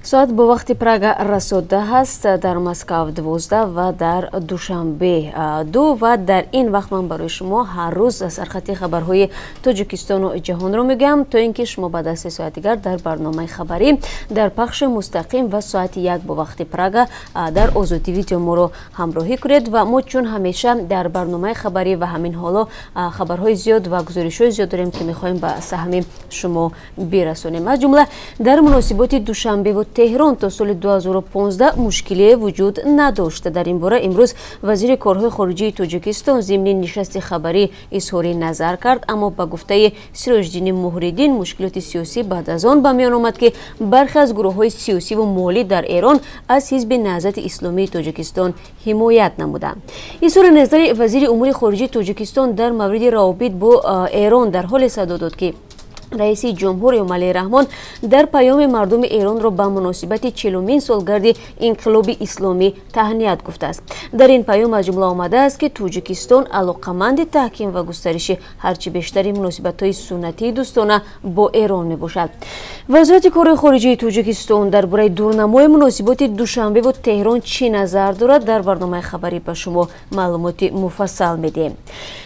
ساعت با وقت پراگ رسیده است در مسکو 12 و در دوشنبه 2 و در این وقت من برای شما هر روز سرخط خبرهای تاجیکستان و جهان رو میگم تا اینکه شما بعد از 3 ساعت دیگر در برنامه خبری در پخش مستقیم و ساعت 1 با وقت پراگ در آزادی ویدیو ما رو همراهی کنید و ما چون همیشه در برنامه خبری و همین حالا خبرهای زیاد و گزارش‌های زیاد داریم که می‌خوایم به سهم شما برسونیم. از جمله در مناسبات دوشنبه و تهران تا سال 2015 مشکلی وجود نداشته. در این باره امروز وزیر کارهای خارجه تاجیکستان ضمن نشست خبری اظهار نظر کرد، اما با گفته سراج‌دین مهردین مشکلات سیاسی بعد از آن به میان آمد که برخی از گروه‌های سیاسی و مالی در ایران از حزب نهضت اسلامی تاجیکستان حمایت نمودند. اظهار نظر وزیر امور خارجه تاجیکستان در مورد روابط با ایران در حال صدا داد که رئیس جمهور امالی رحمان در پیام مردم ایران را به مناسبت 40مین سالگرد انقلاب اسلامی تهنیت گفته است. در این پیام از جمله آمده است که تاجیکستان علاقمند تحکیم و گسترش هرچی بیشتری مناسبت‌های سنتی دوستانه با ایران میباشد. وزارت کارهای خارجه تاجیکستان درباره دورنمای مناسبات دوشنبه و تهران چی نظر دارد در برنامه خبری به شما معلومات مفصل میدیم.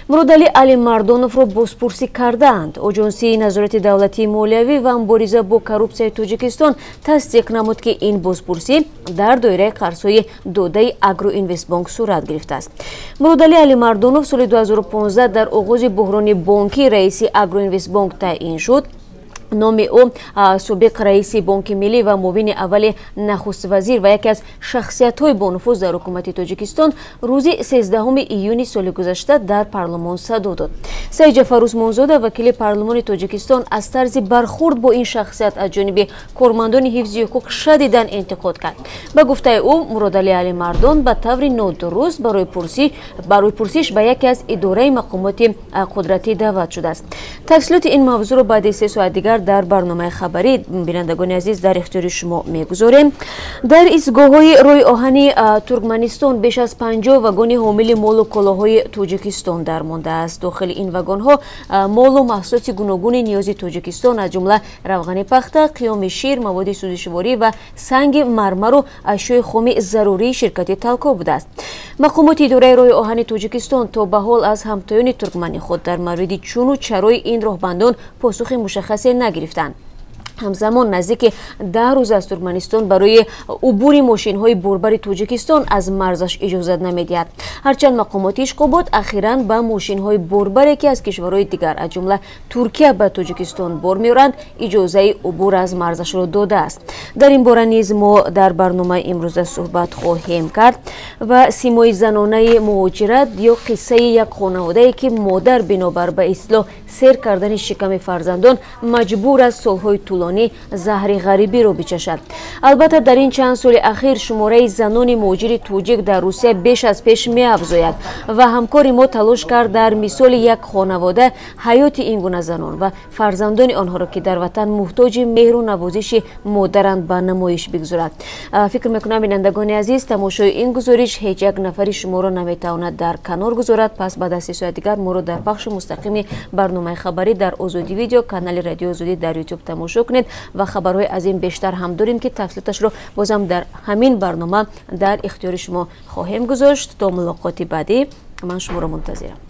مرودعلی علیمردانов را بازپرسی کردند. آژانسی نظارت دولتی مالیوی و مبارزه با کروپسیای تاجیکستان تصدیق نمود که این بازپرسی در دایره قرض‌های دوده اگرو اینوست بانک صورت گرفته است. مرودعلی علیمردانov سال 2015 در آغاز بحران بانکی رئیس اگرو اینوست بانک تعیین شد. نام او سابق رئیس بانک ملی و معاون اول نخست وزیر و یکی از شخصیت‌های با نفوذ در حکومت تاجیکستان روز 13 ایون سال گذشته در پارلمان صدا داد. سید جعفروز مانزاده وکیل پارلمان تاجیکستان از طرز برخورد با این شخصیت از جانب کارمندان حفظ حقوق شدیداً انتقاد کرد. به گفته او مرودعلی علیمردان به طور نادرست برای پرسش به یکی از اداره مقامات قدرتی دعوت شده است. تفصیلات این موضوع را بعد از 3 ساعت دیگر در برنامه خبری بینندگان عزیز در اختیار شما میگذاریم. در ایستگاه‌های روی آهن ترکمنستان بیش از 50 واگن حامل مال و کالاهای تاجیکستان درمانده است. داخل این واگن‌ها مال و محصولات گوناگون نیازی تاجیکستان از جمله روغن پخته، قیام شیر، مواد سوزشواری و سنگ مرمر و اشیاء خام ضروری شرکت تلکا بوده است. مقامات اداره روی آهن تاجیکستان تا به حال از همتایان ترکمنی خود در مورد چون و چرای این راهبندان پاسخ مشخصی نگرفتند. همزمان نزدیک 10 روز از ترکمنستان برای عبور ماشین‌های بربر تاجیکستان از مرزش اجازه نمی‌دهد. هرچند مقامات اشغابات اخیراً به ماشین‌های بربری که از کشورهای دیگر از جمله ترکیه به تاجیکستان بار می‌آورند اجازه عبور از مرزش را داده است. در این باره نیز ما در برنامه امروز صحبت خواهیم کرد و سیمای زنانه مهاجرت یا قصه یک خانواده‌ای که مادر بنابر به اصلاح سیر کردن شکم فرزندان مجبور است سال‌های طولانی زهر غریبی رو بچشد. البته در این چند سال اخیر شماره زنان مهاجر تاجیک در روسیه بیش از پیش می افزاید و همکار ما تلاش کرد در مثال یک خانواده حیات این گونه زنان و فرزندان آنها را که در وطن محتاج مهر و نوازش مادرند به نمایش بگذارد. فکر میکنم بینندگان عزیز تماشای این گزارش هیچ یک نفری شما را نمیتواند در کنار گذارد. پس بعد از 3 ساعت دیگر ما را در بخش مستقیم برنامه خبری در آزادی ویدیو کانال رادیو آزادی در یوتیوب تماشا کنید و خبرهای از این بیشتر هم داریم که تفصیلاتش رو بازم در همین برنامه در اختیار شما خواهیم گذاشت. تا ملاقات بعدی من شما را منتظرم.